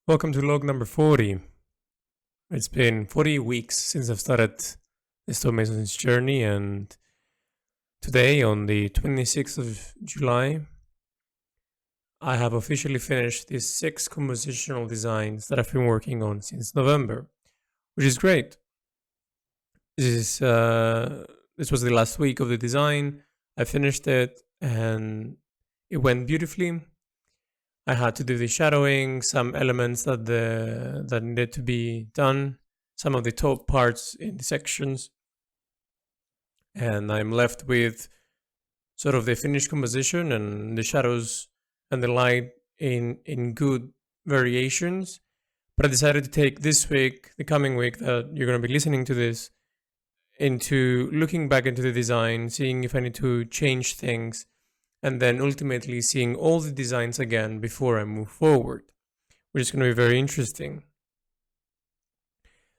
Welcome to log number 40. It's been 40 weeks since I've started the Stonemason's journey, and today, on the 26th of July, I have officially finished these 6 compositional designs that I've been working on since November, which is great. This was the last week of the design. I finished it, and it went beautifully. I had to do the shadowing, some elements that needed to be done, some of the top parts in the sections, and I'm left with sort of the finished composition and the shadows and the light in good variations. But I decided to take this week, the coming week that you're going to be listening to this, into looking back into the design, seeing if I need to change things, and then ultimately seeing all the designs again before I move forward, which is going to be very interesting.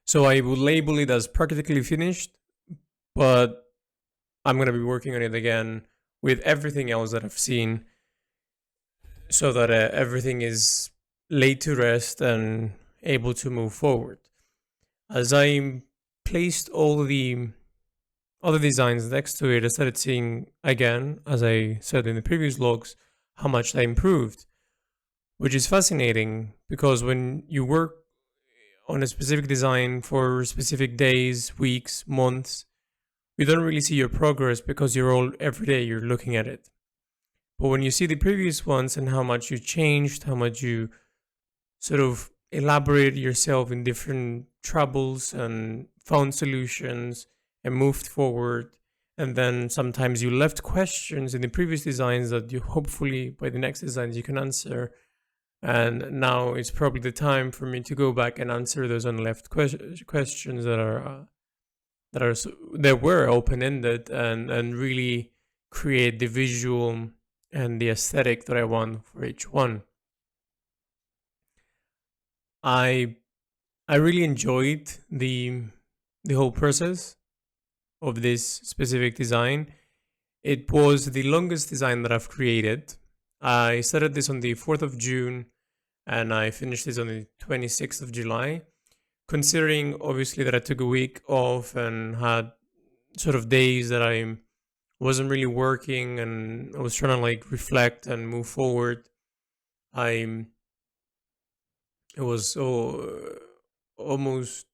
So I would label it as practically finished, but I'm going to be working on it again with everything else that I've seen, so that everything is laid to rest and able to move forward. As I placed all the other designs next to it, I started seeing again, as I said in the previous logs, how much I improved, which is fascinating because when you work on a specific design for specific days, weeks, months, you don't really see your progress because every day you're looking at it. But when you see the previous ones and how much you changed, how much you sort of elaborated yourself in different troubles and found solutions and moved forward, and then sometimes you left questions in the previous designs that you hopefully by the next designs you can answer, and now it's probably the time for me to go back and answer those unleft questions that were open-ended, and really create the visual and the aesthetic that I want for each one. I really enjoyed the whole process of this specific design. It was the longest design that I've created. I started this on the 4th of June and I finished this on the 26th of July. Considering obviously that I took a week off and had sort of days that I wasn't really working and I was trying to like reflect and move forward, it was almost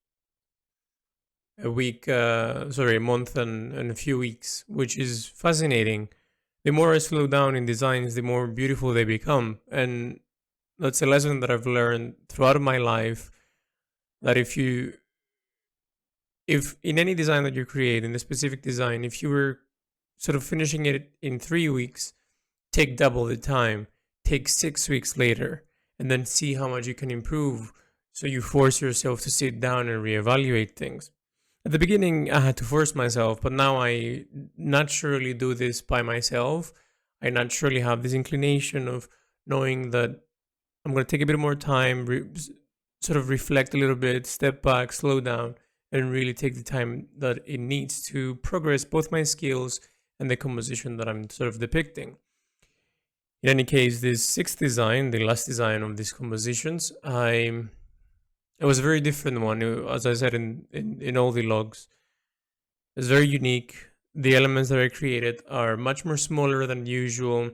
a month and a few weeks, which is fascinating. The more I slow down in designs, the more beautiful they become. And that's a lesson that I've learned throughout my life, that if in any design that you create, in a specific design, if you were sort of finishing it in 3 weeks, take double the time, take 6 weeks later, and then see how much you can improve. So you force yourself to sit down and reevaluate things. At the beginning, I had to force myself, but now I naturally do this by myself. I naturally have this inclination of knowing that I'm going to take a bit more time, sort of reflect a little bit, step back, slow down, and really take the time that it needs to progress both my skills and the composition that I'm sort of depicting. In any case, this 6th design, the last design of these compositions, it was a very different one, as I said in all the logs. It's very unique. The elements that I created are much more smaller than usual.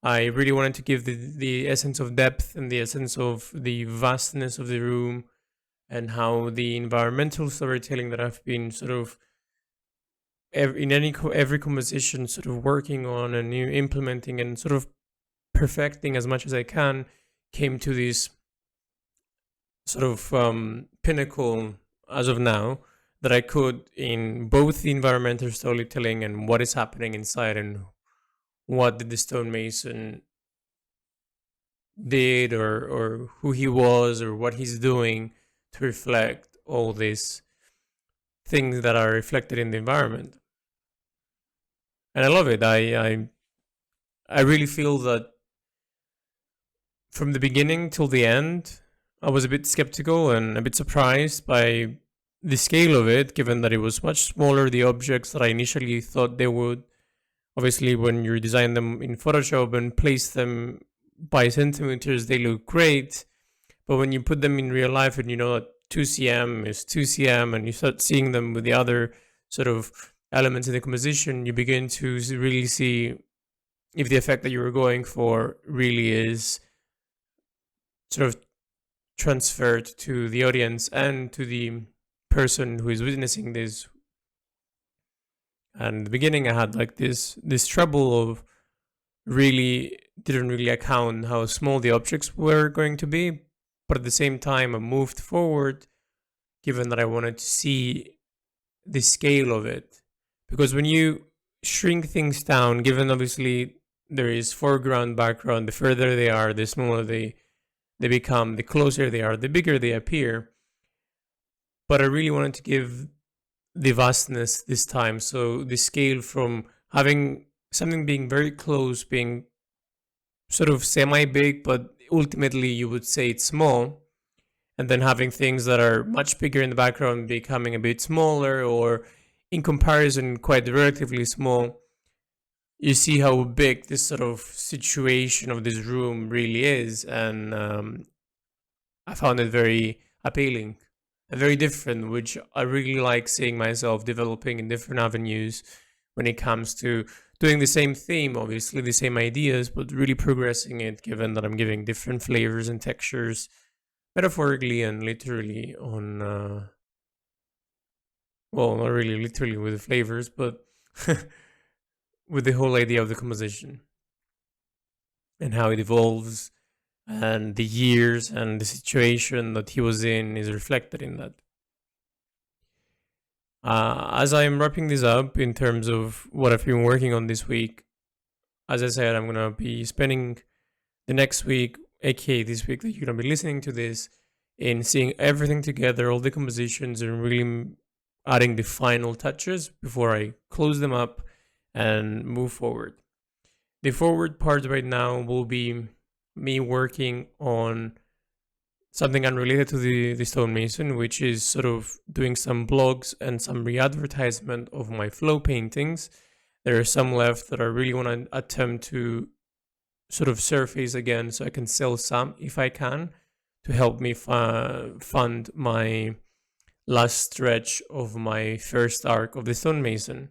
I really wanted to give the essence of depth and the essence of the vastness of the room, and how the environmental storytelling that I've been sort of every composition sort of working on and implementing and sort of perfecting as much as I can came to this sort of pinnacle as of now that I could in both the environmental storytelling and what is happening inside, and what did the stonemason did or who he was or what he's doing to reflect all these things that are reflected in the environment. And I love it. I really feel that from the beginning till the end, I was a bit skeptical and a bit surprised by the scale of it, given that it was much smaller, the objects that I initially thought they would. Obviously, when you design them in Photoshop and place them by centimeters, they look great. But when you put them in real life and you know that 2cm is 2cm and you start seeing them with the other sort of elements in the composition, you begin to really see if the effect that you were going for really is sort of transferred to the audience and to the person who is witnessing this. And in the beginning I had like this trouble of really didn't really account how small the objects were going to be, but at the same time I moved forward given that I wanted to see the scale of it. Because when you shrink things down, given obviously there is foreground, background, the further they are, the smaller they become, the closer they are, the bigger they appear. But I really wanted to give the vastness this time. So the scale from having something being very close, being sort of semi-big, but ultimately you would say it's small, and then having things that are much bigger in the background becoming a bit smaller, or in comparison quite relatively small. You see how big this sort of situation of this room really is, and I found it very appealing and very different, which I really like seeing myself developing in different avenues when it comes to doing the same theme, obviously the same ideas, but really progressing it, given that I'm giving different flavors and textures metaphorically and literally on well, not really literally with the flavors, but with the whole idea of the composition and how it evolves, and the years and the situation that he was in is reflected in that. As I'm wrapping this up in terms of what I've been working on this week, as I said, I'm gonna be spending the next week, aka this week that you're gonna be listening to this, in seeing everything together, all the compositions, and really adding the final touches before I close them up and move forward. The forward part right now will be me working on something unrelated to the Stonemason, which is sort of doing some blogs and some re-advertisement of my flow paintings. There are some left that I really want to attempt to sort of surface again, so I can sell some if I can, to help me fund my last stretch of my first arc of the Stonemason.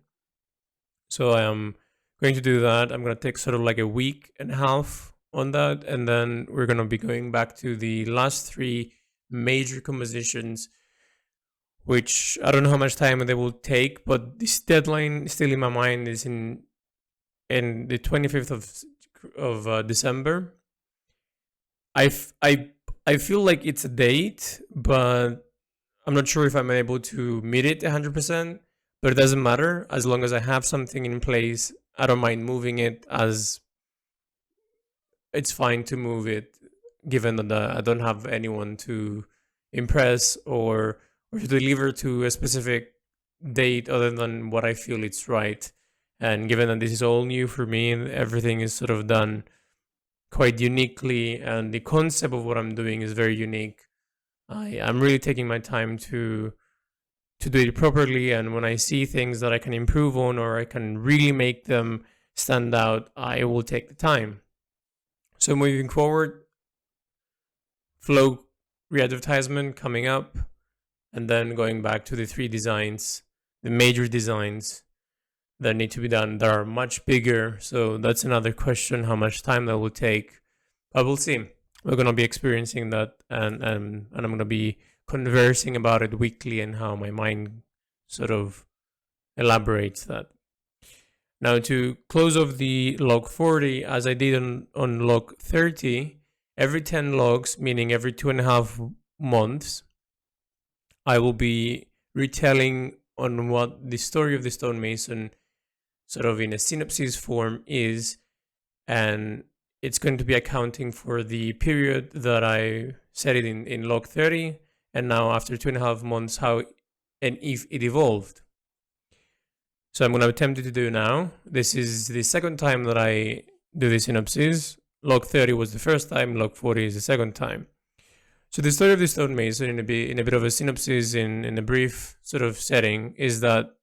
So I am going to do that. I'm going to take sort of like a week and a half on that, and then we're going to be going back to the last 3 major compositions, which I don't know how much time they will take, but this deadline still in my mind is in the 25th of December. I feel like it's a date, but I'm not sure if I'm able to meet it 100%, but it doesn't matter. As long as I have something in place, I don't mind moving it, as it's fine to move it, given that I don't have anyone to impress or to deliver to a specific date other than what I feel it's right. And given that this is all new for me and everything is sort of done quite uniquely, and the concept of what I'm doing is very unique, I'm really taking my time to do it properly. And when I see things that I can improve on or I can really make them stand out, I will take the time. So moving forward, flow re-advertisement coming up, and then going back to the 3 designs, the major designs that need to be done that are much bigger. So that's another question, how much time that will take. But we'll see. We're going to be experiencing that, and I'm going to be conversing about it weekly and how my mind sort of elaborates that. Now, to close off the log 40, as I did on log 30, every 10 logs, meaning every 2.5 months, I will be retelling on what the story of the Stonemason sort of in a synopsis form is, and it's going to be accounting for the period that I set it in log 30, and now after 2.5 months, how and if it evolved. So I'm going to attempt to do now. This is the second time that I do the synopsis. Log 30 was the first time, log 40 is the second time. So the story of the Stonemason, in a bit of a synopsis, in a brief sort of setting, is that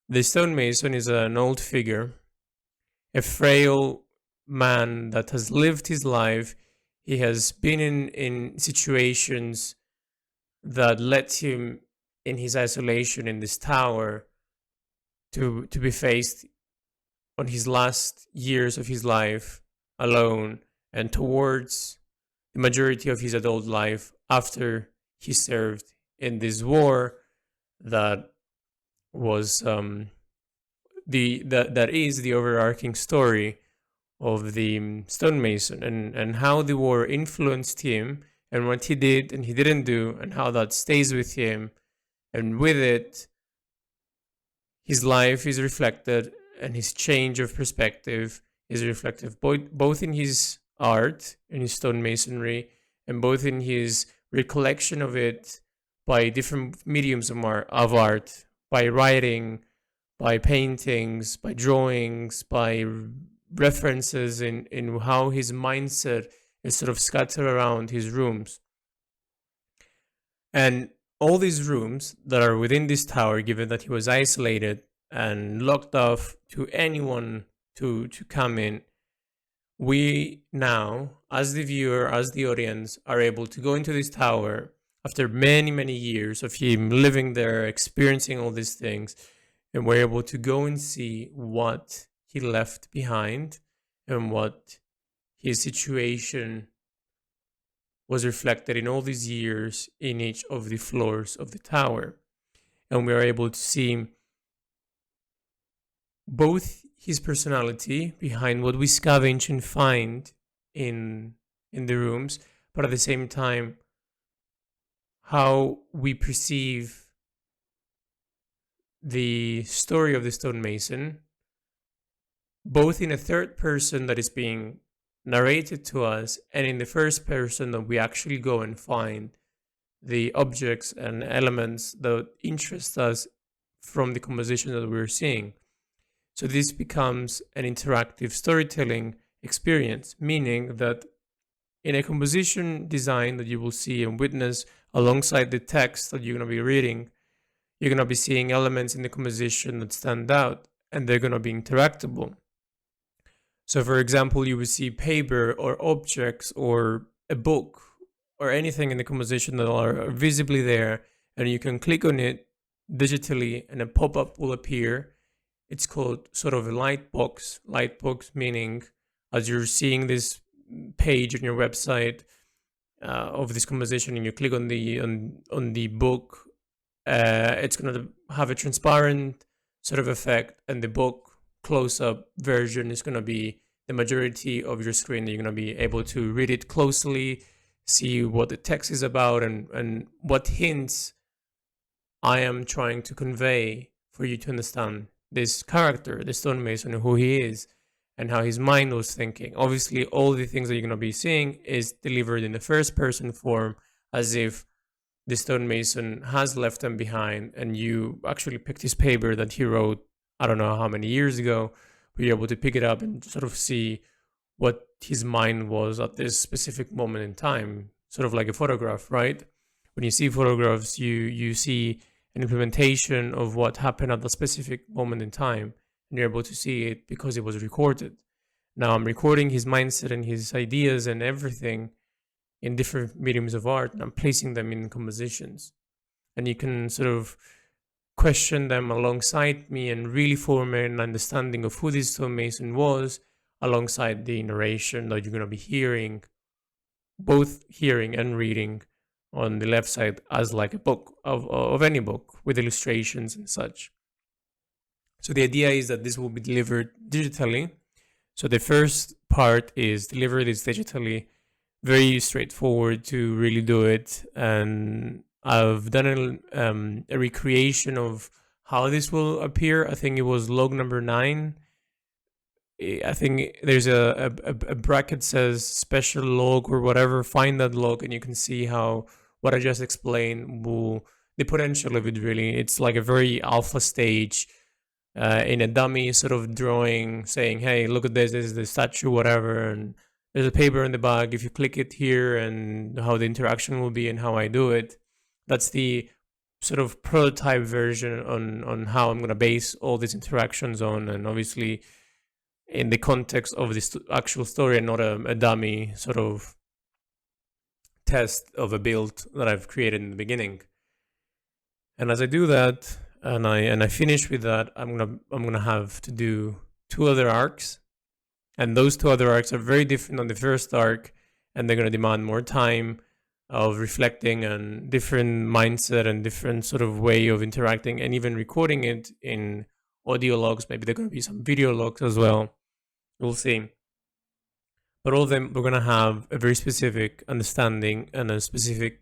the Stonemason is an old figure, a frail man that has lived his life. He has been in situations that led him in his isolation in this tower to be faced on his last years of his life alone and towards the majority of his adult life after he served in this war that was that is the overarching story of the stonemason, and how the war influenced him and what he did and he didn't do and how that stays with him, and with it his life is reflected and his change of perspective is reflective both in his art, in his stonemasonry, and both in his recollection of it by different mediums of art, by writing, by paintings, by drawings, by references in how his mindset is sort of scattered around his rooms. And all these rooms that are within this tower, given that he was isolated and locked off to anyone to come in, we now, as the viewer, as the audience, are able to go into this tower after many, many years of him living there, experiencing all these things, and we're able to go and see what he left behind and what his situation was reflected in all these years in each of the floors of the tower. And we are able to see both his personality behind what we scavenge and find in the rooms, but at the same time, how we perceive the story of the stonemason, both in a third person that is being narrated to us and in the first person that we actually go and find the objects and elements that interest us from the composition that we're seeing. So this becomes an interactive storytelling experience, meaning that in a composition design that you will see and witness alongside the text that you're going to be reading, you're going to be seeing elements in the composition that stand out, and they're going to be interactable. So for example, you will see paper or objects or a book or anything in the composition that are visibly there, and you can click on it digitally and a pop-up will appear. It's called sort of a light box meaning as you're seeing this page on your website of this composition and you click on the book, it's going to have a transparent sort of effect, and the book close-up version is going to be the majority of your screen. You're going to be able to read it closely, see what the text is about, and what hints I am trying to convey for you to understand this character, the stonemason, who he is and how his mind was thinking. Obviously, all the things that you're going to be seeing is delivered in the first person form, as if the stonemason has left them behind and you actually picked his paper that he wrote, I don't know how many years ago, but you're able to pick it up and sort of see what his mind was at this specific moment in time, sort of like a photograph, right? When you see photographs, you see an implementation of what happened at the specific moment in time, and you're able to see it because it was recorded. Now I'm recording his mindset and his ideas and everything in different mediums of art, and I'm placing them in compositions. And you can sort of question them alongside me and really form an understanding of who this stonemason was alongside the narration that you're going to be hearing, both hearing and reading on the left side as like a book of any book with illustrations and such. So the idea is that this will be delivered digitally. So the first part is deliver this digitally, very straightforward to really do it. And I've done a recreation of how this will appear. I think it was log number 9. I think there's a bracket says special log or whatever. Find that log and you can see how what I just explained the potential of it really. It's like a very alpha stage in a dummy sort of drawing saying, hey, look at this is the statue, whatever. And there's a paper in the back. If you click it here and how the interaction will be and how I do it, that's the sort of prototype version on how I'm going to base all these interactions on. And obviously in the context of this actual story and not a dummy sort of test of a build that I've created in the beginning. And as I do that, and I finish with that, I'm gonna have to do 2 other arcs, and those 2 other arcs are very different on the first arc, and they're gonna demand more time of reflecting and different mindset and different sort of way of interacting, and even recording it in audio logs. Maybe there are gonna be some video logs as well. We'll see. But all of them, we're gonna have a very specific understanding and a specific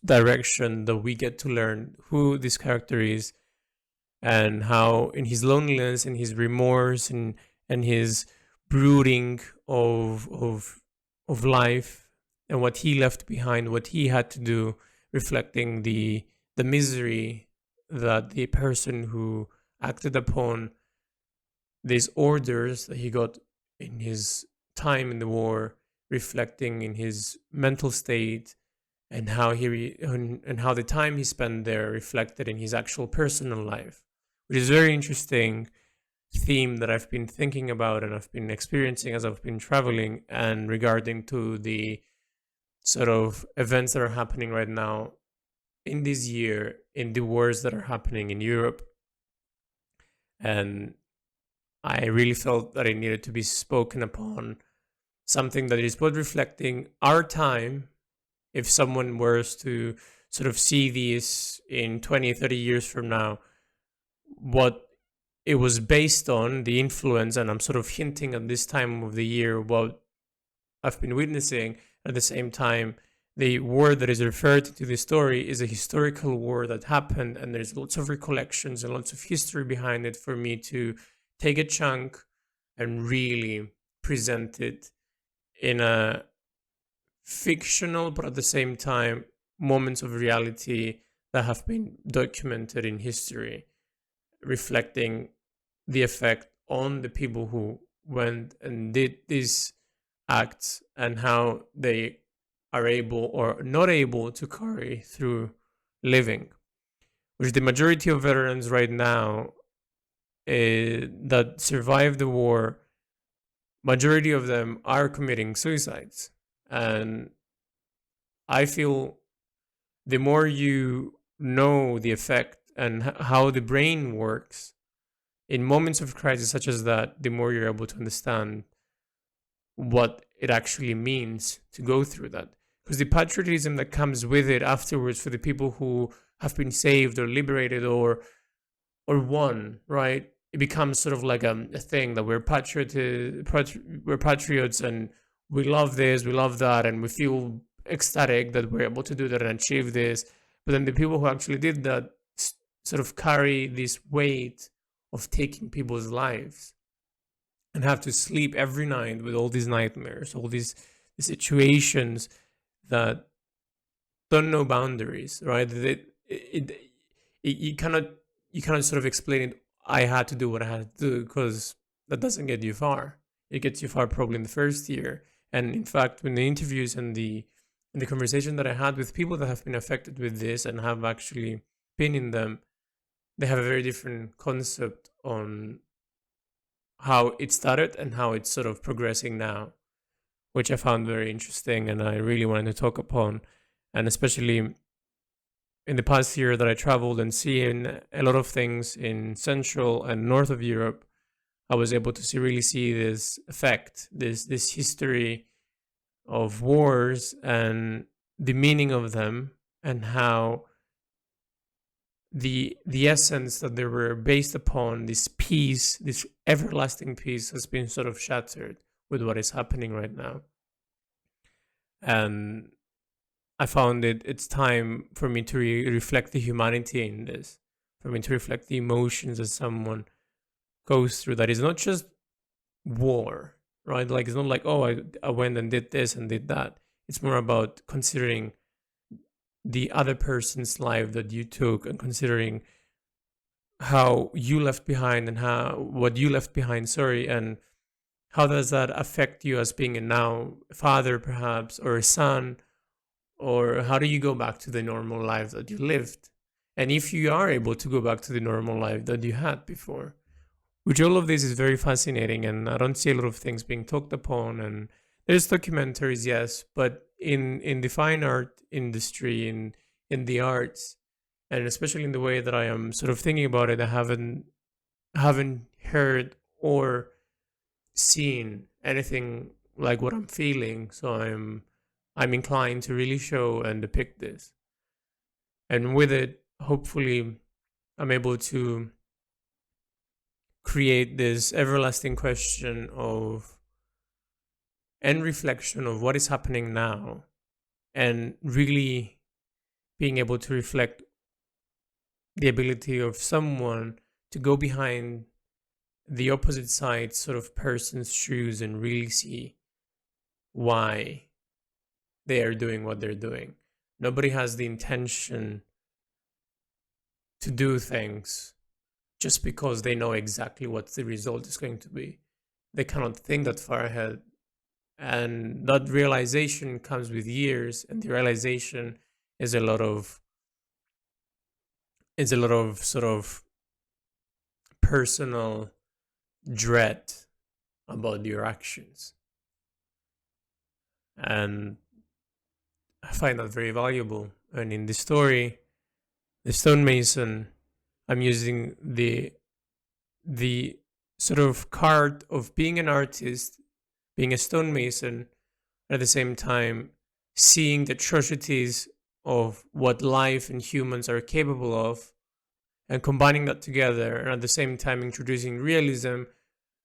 direction that we get to learn who this character is, and how in his loneliness and his remorse and his brooding of life and what he left behind, what he had to do, reflecting the misery that the person who acted upon these orders that he got in his time in the war, reflecting in his mental state, and how and how the time he spent there reflected in his actual personal life, which is a very interesting theme that I've been thinking about and I've been experiencing as I've been traveling, and regarding to the sort of events that are happening right now in this year, in the wars that are happening in Europe. And I really felt that it needed to be spoken upon, something that is both reflecting our time. If someone was to sort of see these in 20, 30 years from now, what it was based on, the influence, and I'm sort of hinting at this time of the year what I've been witnessing. At the same time, the war that is referred to the story is a historical war that happened, and there's lots of recollections and lots of history behind it for me to take a chunk and really present it in a fictional, but at the same time, moments of reality that have been documented in history, reflecting the effect on the people who went and did these acts and how they are able or not able to carry through living, which the majority of veterans right now that survived the war, majority of them are committing suicides. And I feel the more you know the effect and how the brain works in moments of crisis such as that, the more you're able to understand what it actually means to go through that. Because the patriotism that comes with it afterwards for the people who have been saved or liberated or won, right? It becomes sort of like a thing that we're patriots and we love this, we love that, and we feel ecstatic that we're able to do that and achieve this. But then the people who actually did that sort of carry this weight of taking people's lives and have to sleep every night with all these nightmares, all these situations that don't know boundaries, right? You cannot sort of explain it. I had to do what I had to do, because that doesn't get you far. It gets you far probably in the first year. And in fact, in the interviews and the conversation that I had with people that have been affected with this and have actually been in them, they have a very different concept on how it started and how it's sort of progressing now, which I found very interesting and I really wanted to talk upon. And especially in the past year that I traveled and seeing a lot of things in Central and North of Europe, I was able to really see this effect, this history of wars and the meaning of them, and how the essence that they were based upon, this peace, this everlasting peace, has been sort of shattered with what is happening right now. And I found it's time for me to reflect the humanity in this, for me to reflect the emotions that someone goes through. That is not just war, right? Like, it's not like, oh, I went and did this and did that. It's more about considering the other person's life that you took, and considering how you left behind and what you left behind, and how does that affect you as being a now father, perhaps, or a son, or how do you go back to the normal life that you lived? And if you are able to go back to the normal life that you had before, which all of this is very fascinating, and I don't see a lot of things being talked upon. And there's documentaries, yes, but in the fine art industry, in the arts, and especially in the way that I am sort of thinking about it, I haven't heard or seen anything like what I'm feeling. So I'm inclined to really show and depict this. And with it, hopefully I'm able to create this everlasting question of and reflection of what is happening now, and really being able to reflect the ability of someone to go behind the opposite side sort of person's shoes and really see why they are doing what they're doing. Nobody has the intention to do things just because they know exactly what the result is going to be. They cannot think that far ahead. And that realization comes with years, and the realization is a lot of sort of personal dread about your actions. And I find that very valuable. And in the story, the Stonemason, I'm using the sort of card of being an artist, being a stonemason, at the same time seeing the atrocities of what life and humans are capable of, and combining that together, and at the same time introducing realism,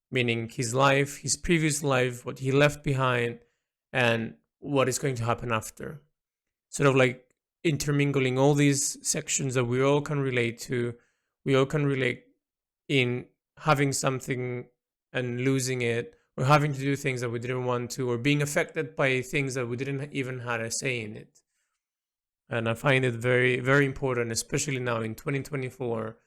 meaning his life, his previous life, what he left behind, and what is going to happen after. Sort of like intermingling all these sections that we all can relate to. We all can relate in having something and losing it, or having to do things that we didn't want to, or being affected by things that we didn't even have a say in it. And I find it very, very important, especially now in 2024.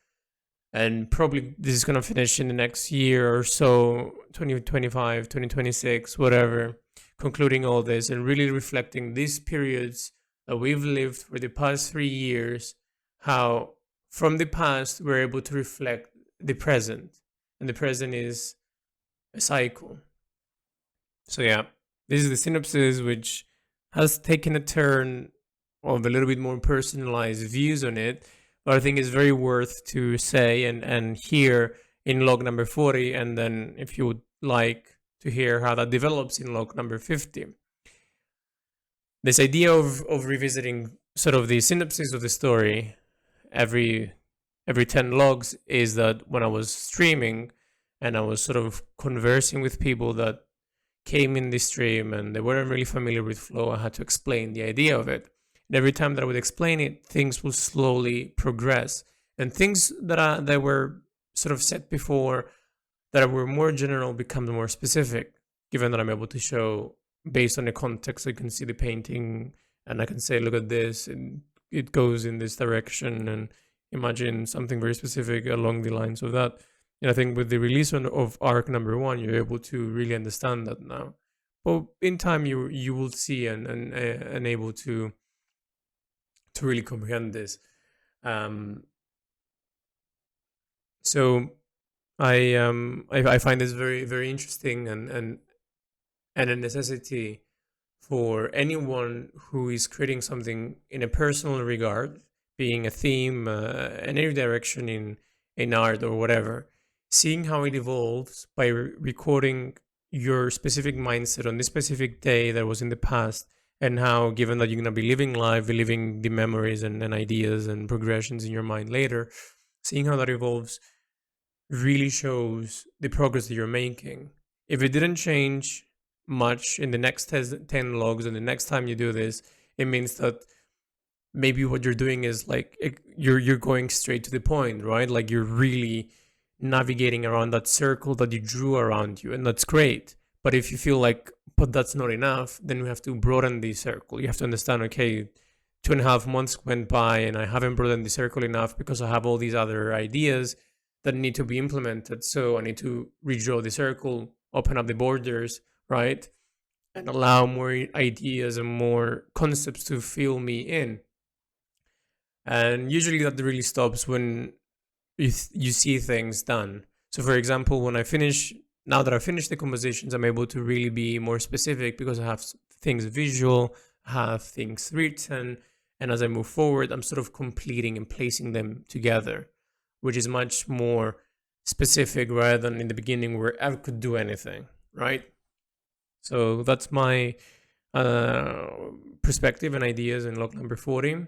And probably this is going to finish in the next year or so, 2025, 2026, whatever, concluding all this and really reflecting these periods that we've lived for the past 3 years, how from the past we're able to reflect the present. And the present is a cycle. So yeah, this is the synopsis, which has taken a turn of a little bit more personalized views on it, but I think it's very worth to say and hear in log number 40, and then if you would like to hear how that develops in log number 50. This idea of revisiting sort of the synopsis of the story every 10 logs is that when I was streaming and I was sort of conversing with people that came in the stream and they weren't really familiar with flow, I had to explain the idea of it. And every time that I would explain it, things will slowly progress. And things that were sort of said before that were more general become more specific, given that I'm able to show based on the context. I can see the painting and I can say, look at this, and it goes in this direction, and imagine something very specific along the lines of that. And I think with the release of arc number 1, you're able to really understand that now. But in time, you will see and able to really comprehend this. So I find this very, very interesting and a necessity for anyone who is creating something in a personal regard, being a theme, in any direction in art or whatever, seeing how it evolves by recording your specific mindset on this specific day that was in the past, and how, given that you're going to be living life, reliving the memories and ideas and progressions in your mind later, seeing how that evolves really shows the progress that you're making. If it didn't change much in the next 10 logs and the next time you do this, it means that maybe what you're doing is like you're going straight to the point, right? Like you're really navigating around that circle that you drew around you, and that's great. But if you feel like, but that's not enough, then you have to broaden the circle. You have to understand, okay, 2.5 months went by and I haven't broadened the circle enough because I have all these other ideas that need to be implemented. So I need to redraw the circle, open up the borders, right? And allow more ideas and more concepts to fill me in. And usually that really stops when you see things done. So for example, now that I finish the compositions, I'm able to really be more specific because I have things visual, have things written, and as I move forward, I'm sort of completing and placing them together, which is much more specific rather than in the beginning where I could do anything, right? So that's my perspective and ideas in log number 40.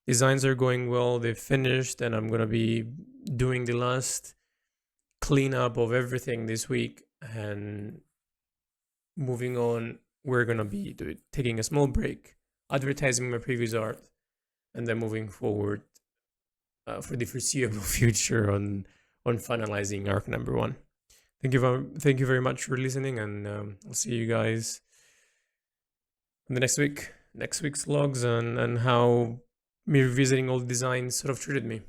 Designs are going well, they've finished, and I'm gonna be doing the last cleanup of everything this week, and moving on, we're gonna be taking a small break, advertising my previous art, and then moving forward for the foreseeable future on finalizing arc number 1. Thank you very much for listening, and I'll see you guys in the next week's logs, and how me revisiting old designs sort of treated me.